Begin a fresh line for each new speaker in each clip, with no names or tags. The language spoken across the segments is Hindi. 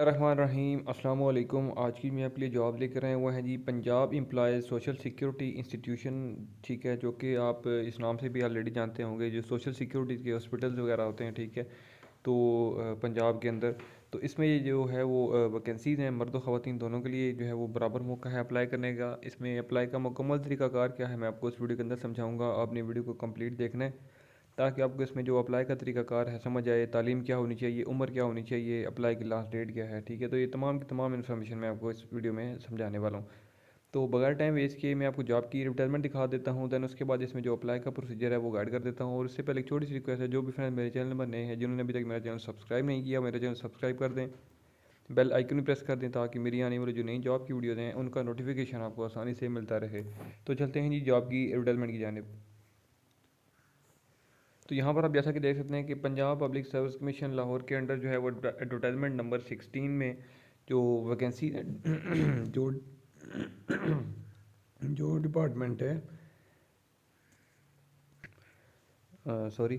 रहमान रहीम अस्सलाम वालेकुम। आज की मैं आपके लिए जॉब लेकर आए हुआ है जी, Punjab employees social security institution. ठीक है, जो कि आप इस नाम से भी ऑलरेडी जानते होंगे, जो सोशल सिक्योरिटी के हॉस्पिटल्स वगैरह होते हैं। ठीक है, तो पंजाब के अंदर तो इसमें ये जो है वो वैकेंसीज़ हैं मर्द और ख़वातीन दोनों के लिए, जो है वो बराबर मौका है अप्लाई करने का। इसमें अप्लाई का मुकम्मल तरीकाकार क्या है, मैं आपको इस वीडियो के अंदर समझाऊंगा। आपने वीडियो को कंप्लीट देखना है ताकि आपको इसमें जो अप्लाई का तरीकाकार है समझ आए। तालीम क्या होनी चाहिए, उम्र क्या होनी चाहिए, अप्लाई की लास्ट डेट क्या है। ठीक है, तो ये तमाम की तमाम इन्फॉर्मेशन मैं आपको इस वीडियो में समझाने वाला हूँ। तो बगैर टाइम वेस्ट किए मैं आपको जॉब की एडवर्टाइजमेंट दिखा देता हूँ। दैन उसके बाद इसमें जो अप्लाई का प्रोसीजर है वो गाइड कर देता हूँ। और इससे पहले एक छोटी सी रिक्वेस्ट है, जो भी फ्रेंड मेरे चैनल पर नए हैं, जिन्होंने अभी तक मेरा चैनल सब्सक्राइब नहीं किया, मेरा चैनल सब्सक्राइब कर दें, बेल आइकन भी प्रेस कर दें ताकि मेरी आने वाली जो नई जॉब की वीडियोज़ हैं उनका नोटिफिकेशन आपको आसानी से मिलता रहे। तो चलते हैं जी जॉब की एडवर्टाइजमेंट की जानिब। तो यहाँ पर आप जैसा कि देख सकते हैं कि Punjab public service commission Lahore के अंडर जो है वो एडवर्टाइजमेंट नंबर 16 में जो वैकेंसी जो जो डिपार्टमेंट है, sorry,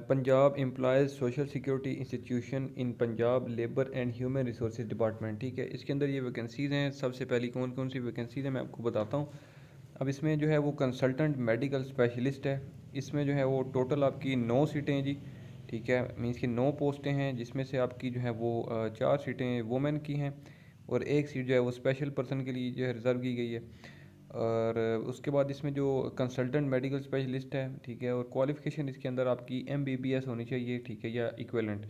Punjab employees social security institution in Punjab labour and human resource department. ठीक है, इसके अंदर ये वैकेंसीज़ हैं। सबसे पहली कौन कौन सी वैकेंसीज़ हैं मैं आपको बताता हूँ। अब इसमें जो है वो कंसल्टेंट मेडिकल स्पेशलिस्ट है। इसमें जो है वो टोटल आपकी 9 सीटें हैं जी। ठीक है, मीन्स की 9 पोस्टें हैं, जिसमें से आपकी जो है वो 4 सीटें वुमेन की हैं और एक सीट जो है वो स्पेशल पर्सन के लिए जो है रिज़र्व की गई है। और उसके बाद इसमें जो कंसल्टेंट मेडिकल स्पेशलिस्ट है, ठीक है, और क्वालिफ़िकेशन इसके अंदर आपकी एमबीबीएस होनी चाहिए, ठीक है, या इक्विवेलेंट।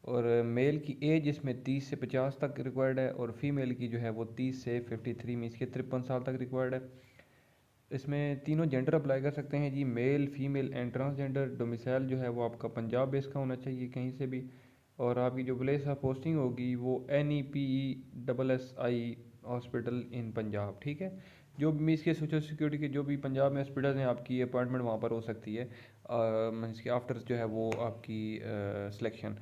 और मेल की एज इसमें 30 से 50 तक रिक्वायर्ड है और फीमेल की जो है वो 30 से 53 मीन्स के 53 साल तक रिक्वायर्ड है। इसमें तीनों जेंडर अप्लाई कर सकते हैं जी, male female and transgender. Domicile जो है वो आपका पंजाब बेस का होना चाहिए कहीं से भी। और आपकी जो प्लेस ऑफ पोस्टिंग होगी वो NEPESSI हॉस्पिटल इन पंजाब। ठीक है, जो भी इसके सोशल सिक्योरिटी के जो भी पंजाब में हॉस्पिटल हैं आपकी अपॉइंटमेंट वहाँ पर हो सकती है इसके आफ्टर जो है वो आपकी सिलेक्शन।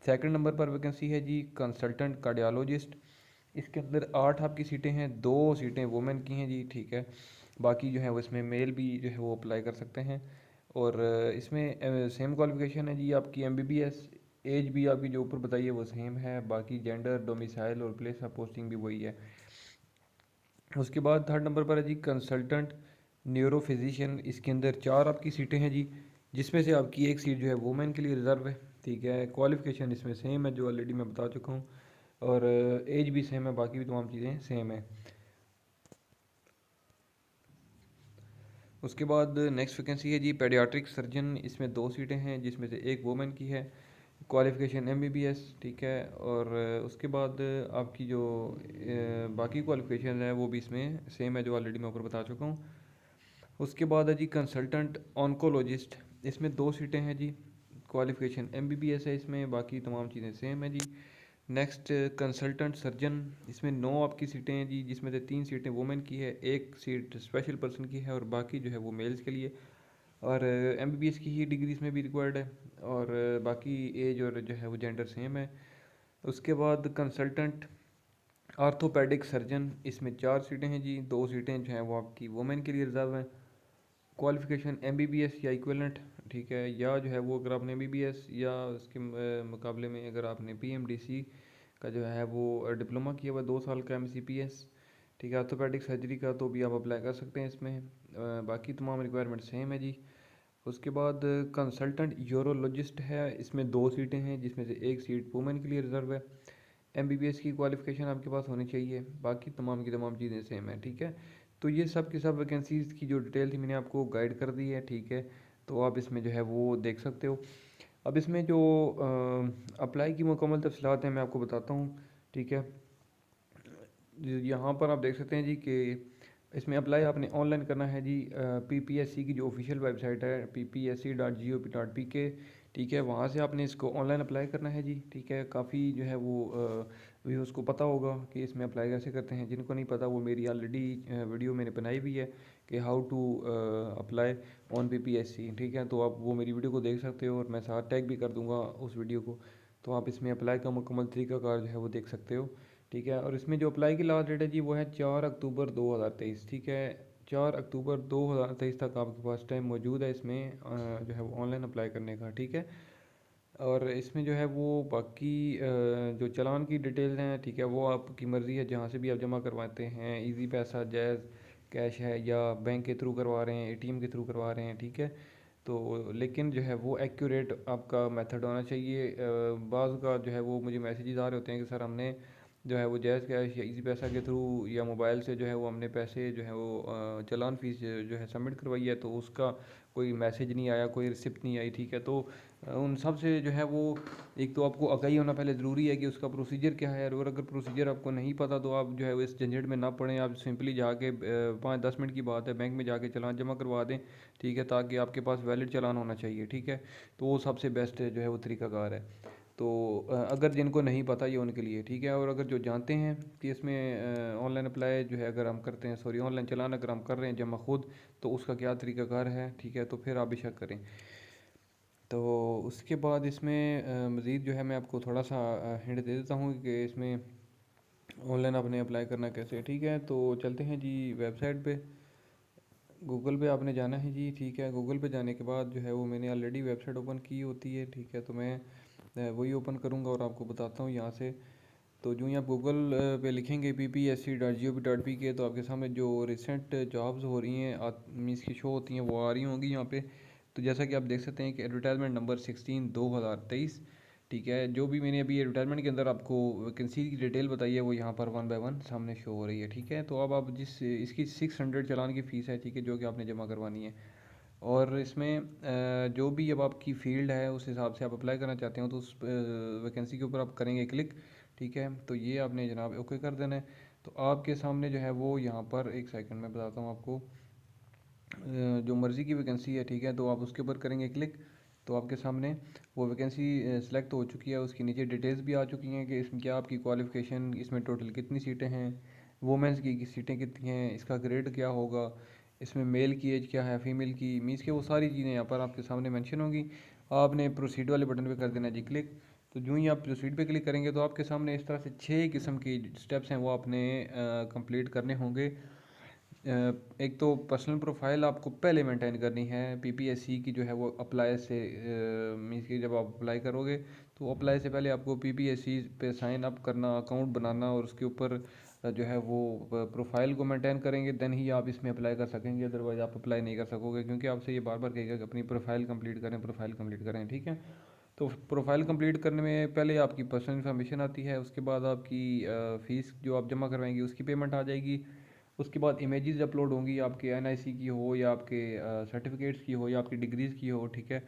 सेकंड नंबर पर वैकेंसी है जी कंसल्टेंट कार्डियोलॉजिस्ट। इसके अंदर 8 आपकी सीटें हैं, 2 सीटें वुमेन की हैं जी। ठीक है, बाकी जो है वो इसमें मेल भी जो है वो अप्लाई कर सकते हैं। और इसमें सेम क्वालिफिकेशन है जी आपकी एमबीबीएस। एज भी आपकी जो ऊपर बताइए वो सेम है, बाकी जेंडर डोमिसाइल और प्लेस ऑफ पोस्टिंग भी वही है। उसके बाद थर्ड नंबर पर है जी कंसल्टेंट न्यूरो फिजिशियन। इसके अंदर 4 आपकी सीटें हैं जी, जिसमें से आपकी एक सीट जो है वुमेन के लिए रिज़र्व है। ठीक है, क्वालिफिकेशन इसमें सेम है जो ऑलरेडी मैं बता चुका हूँ, और एज भी सेम है, बाकी भी तमाम चीज़ें सेम है। उसके बाद नेक्स्ट वैकेंसी है जी पेडियाट्रिक सर्जन। इसमें 2 सीटें हैं, जिसमें से एक वुमेन की है, क्वालिफ़िकेशन एमबीबीएस। ठीक है, और उसके बाद आपकी जो बाकी क्वालिफ़िकेशन है वो भी इसमें सेम है जो ऑलरेडी मैं ऊपर बता चुका हूँ। उसके बाद है जी कंसल्टेंट ऑन्कोलॉजिस्ट। इसमें 2 सीटें हैं जी, क्वालिफ़िकेशन एमबीबीएस है इसमें, बाकी तमाम चीज़ें सेम है जी। Next consultant surgeon. इसमें 9 आपकी सीटें हैं जी, जिसमें से 3 सीटें वुमेन की है, एक सीट स्पेशल पर्सन की है और बाकी जो है वो मेल्स के लिए। और एमबीबीएस की ही डिग्री इसमें भी रिक्वायर्ड है, और बाकी एज और जो है वो जेंडर सेम है। उसके बाद कंसल्टेंट आर्थोपेडिक सर्जन। इसमें 4 सीटें हैं जी, 2 सीटें जो हैं वो आपकी वुमेन के लिए रिजर्व हैं। क्वालिफ़िकेशन एमबीबीएस या इक्विवेलेंट। ठीक है, या जो है वो अगर आपने एमबीबीएस या उसके मुकाबले में अगर आपने पीएमडीसी का जो है वो डिप्लोमा किया हुआ 2 साल का एमसीपीएस। ठीक है, ऑर्थोपेडिक सर्जरी का तो भी आप अप्लाई कर सकते हैं इसमें। बाकी तमाम रिक्वायरमेंट सेम है जी। उसके बाद कंसल्टेंट यूरोलॉजिस्ट है। इसमें 2 सीटें हैं, जिसमें से एक सीट वुमेन के लिए रिजर्व है। एमबीबीएस की क्वालिफ़िकेशन आपके पास होनी चाहिए, बाकी तमाम की तमाम चीज़ें सेम है। ठीक है, तो ये सब की सब वैकेंसीज़ की जो डिटेल थी मैंने आपको गाइड कर दी है। ठीक है, तो आप इसमें जो है वो देख सकते हो। अब इसमें जो अप्लाई की मुकम्मल तफसीलात हैं मैं आपको बताता हूँ। ठीक है, यहाँ पर आप देख सकते हैं जी कि इसमें अप्लाई आपने ऑनलाइन करना है जी। पीपीएससी की जो ऑफिशियल वेबसाइट है ppsc.gop.pk। ठीक है, वहाँ से आपने इसको ऑनलाइन अप्लाई करना है जी। ठीक है, काफ़ी जो है वो व्यूज़ को पता होगा कि इसमें अप्लाई कैसे करते हैं। जिनको नहीं पता वो मेरी ऑलरेडी वीडियो मैंने बनाई हुई है कि how to apply on PPSC. ठीक है, तो आप वो मेरी वीडियो को देख सकते हो और मैं साथ टैग भी कर दूँगा उस वीडियो को, तो आप इसमें अप्लाई का मुकम्मल तरीकाकार जो है वो देख सकते हो। ठीक है, और इसमें जो अप्लाई की लास्ट डेट है जी वो है 4 अक्टूबर 2023। ठीक है, 4 अक्टूबर 2023 तक आपके पास टाइम मौजूद है इसमें जो है वो ऑनलाइन अप्लाई करने का। ठीक है, और इसमें जो है वो बाकी जो चालान की डिटेल्स हैं, ठीक है, वो आपकी मर्ज़ी है जहाँ से भी आप जमा करवाते हैं, इजी पैसा, जैज़ कैश है, या बैंक के थ्रू करवा रहे हैं, एटीएम के थ्रू करवा रहे हैं, ठीक है। तो लेकिन जो है वो एक्यूरेट आपका मेथड होना चाहिए। बाज़ का जो है वो मुझे मैसेजेस आ रहे होते हैं कि सर हमने जो है वो जैज़ कैश या इजी पैसा के थ्रू या मोबाइल से जो है वो हमने पैसे जो है वो चालान फ़ीस जो है सबमिट करवाई है, तो उसका कोई मैसेज नहीं आया, कोई रिसिप्ट नहीं आई, ठीक है। तो उन सब से जो है वो एक तो आपको आगाही होना पहले ज़रूरी है कि उसका प्रोसीजर क्या है, और अगर प्रोसीजर आपको नहीं पता तो आप जो है वो इस झंझट में ना पड़ें। आप सिंपली जाके 5-10 मिनट की बात है, बैंक में जाके चालान जमा करवा दें, ठीक है, ताकि आपके पास वैलिड चालान होना चाहिए, ठीक है। तो वो सबसे बेस्ट जो है वो तरीकाकार है। तो अगर जिनको नहीं पता ये उनके लिए ठीक है, और अगर जो जानते हैं कि इसमें ऑनलाइन अप्लाई जो है अगर हम करते हैं, सॉरी, ऑनलाइन चालान अगर हम कर रहे हैं जमा खुद, तो उसका क्या तरीकाकार है, ठीक है, तो फिर आप बेशक करें। तो उसके बाद इसमें मज़ीद जो है मैं आपको थोड़ा सा हिंट दे देता हूँ कि इसमें ऑनलाइन आपने अप्लाई करना कैसे है, ठीक है। तो चलते हैं जी वेबसाइट पे। गूगल पे आपने जाना है जी, ठीक है। गूगल पे जाने के बाद जो है वो मैंने ऑलरेडी वेबसाइट ओपन की होती है, ठीक है। तो मैं वही ओपन करूँगा और आपको बताता हूँ यहाँ से। तो जो ही आप गूगल पे लिखेंगे ppsc.gov.pk, तो आपके सामने जो रिसेंट जॉब्स हो रही हैं मीन्स की शो होती हैं वो आ रही होंगी यहाँ पे। तो जैसा कि आप देख सकते हैं कि एडवर्टाइजमेंट नंबर 16/2023, ठीक है। जो भी मैंने अभी एडवर्टाइजमेंट के अंदर आपको वैकेंसी की डिटेल बताई है वो यहाँ पर 1 बाय 1 सामने शो हो रही है, ठीक है। तो अब आप जिस इसकी 600 चालान की फ़ीस है, ठीक है, जो कि आपने जमा करवानी है। और इसमें जो भी अब आपकी फ़ील्ड है उस हिसाब से आप अप्लाई करना चाहते हो, तो उस वैकेंसी के ऊपर आप करेंगे क्लिक, ठीक है। तो ये आपने जनाब ओके कर देना है। तो आपके सामने जो है वो यहाँ पर एक सेकंड में बताता हूँ आपको, जो मर्ज़ी की वैकेंसी है, ठीक है, तो आप उसके ऊपर करेंगे क्लिक। तो आपके सामने वो वैकेंसी सेलेक्ट हो चुकी है, उसकी नीचे डिटेल्स भी आ चुकी हैं कि इसमें क्या आपकी क्वालिफ़िकेशन, इसमें टोटल कितनी सीटें हैं, वुमेंस की सीटें कितनी हैं, इसका ग्रेड क्या होगा, इसमें मेल की एज क्या है, फीमेल की, मीन्स के वो सारी चीज़ें यहाँ पर आपके सामने मेंशन होंगी। आपने प्रोसीड वाले बटन पे कर देना है जी क्लिक। तो जो ही आप प्रोसीड पे क्लिक करेंगे तो आपके सामने इस तरह से 6 किस्म की स्टेप्स हैं वो आपने कंप्लीट करने होंगे। एक तो पर्सनल प्रोफाइल आपको पहले मेंटेन करनी है पीपीएससी की, जो है वो अप्लाई से मीन्स कि जब आप अप्लाई करोगे तो अप्लाई से पहले आपको पीपीएससी पे साइन अप करना, अकाउंट बनाना, और उसके ऊपर जो है वो प्रोफाइल को मेंटेन करेंगे, देन ही आप इसमें अप्लाई कर सकेंगे। अदरवाइज़ आप अप्लाई नहीं कर सकोगे, क्योंकि आपसे ये बार बार कहेगा कि अपनी प्रोफाइल कंप्लीट करें, प्रोफाइल कंप्लीट करें, ठीक है। तो प्रोफाइल कंप्लीट करने में पहले आपकी पर्सनल इन्फॉर्मेशन आती है, उसके बाद आपकी फ़ीस जो आप जमा करवाएंगे उसकी पेमेंट आ जाएगी। उसके बाद इमेजेस अपलोड होंगी, आपके एनआईसी की हो या आपके सर्टिफिकेट्स की हो या आपकी डिग्रीज़ की हो, ठीक है।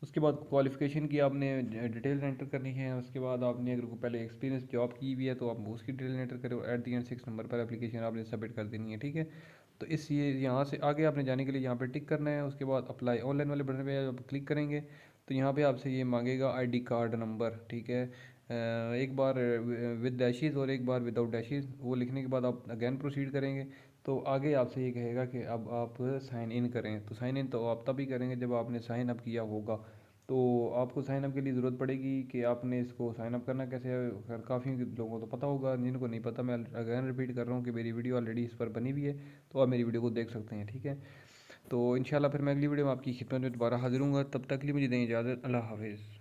उसके बाद क्वालिफ़िकेशन की आपने डिटेल एंटर करनी है। उसके बाद आपने अगर पहले एक्सपीरियंस जॉब की हुई है तो आप उसकी डिटेल एंटर करें, और एट दी एंड 6 नंबर पर एप्लीकेशन आपने सबमिट कर देनी है, ठीक है। तो इस ये यहाँ से आगे आपने जाने के लिए यहाँ पर टिक करना है। उसके बाद अप्लाई ऑनलाइन वाले बटन पर आप क्लिक करेंगे तो यहाँ पे आपसे ये मांगेगा आईडी कार्ड नंबर, ठीक है। एक बार विद डैशेज़ और एक बार विदाउट डैशेज़, वो लिखने के बाद आप अगेन प्रोसीड करेंगे। तो आगे आपसे ये कहेगा कि अब आप साइन इन करें। तो साइन इन तो आप तभी करेंगे जब आपने साइन अप किया होगा। तो आपको साइन अप के लिए ज़रूरत पड़ेगी कि आपने इसको साइन अप करना कैसे है। खैर काफ़ी लोगों को तो पता होगा, जिनको नहीं पता मैं अगेन रिपीट कर रहा हूँ कि मेरी वीडियो ऑलरेडी इस पर बनी हुई है, तो आप मेरी वीडियो को देख सकते हैं, ठीक है। तो इंशाल्लाह फिर मैं अगली वीडियो में आपकी खिदमत में दोबारा हाजिर हूँगा। तब तक के लिए मुझे दें इजाज़त। अल्लाह हाफ़िज़।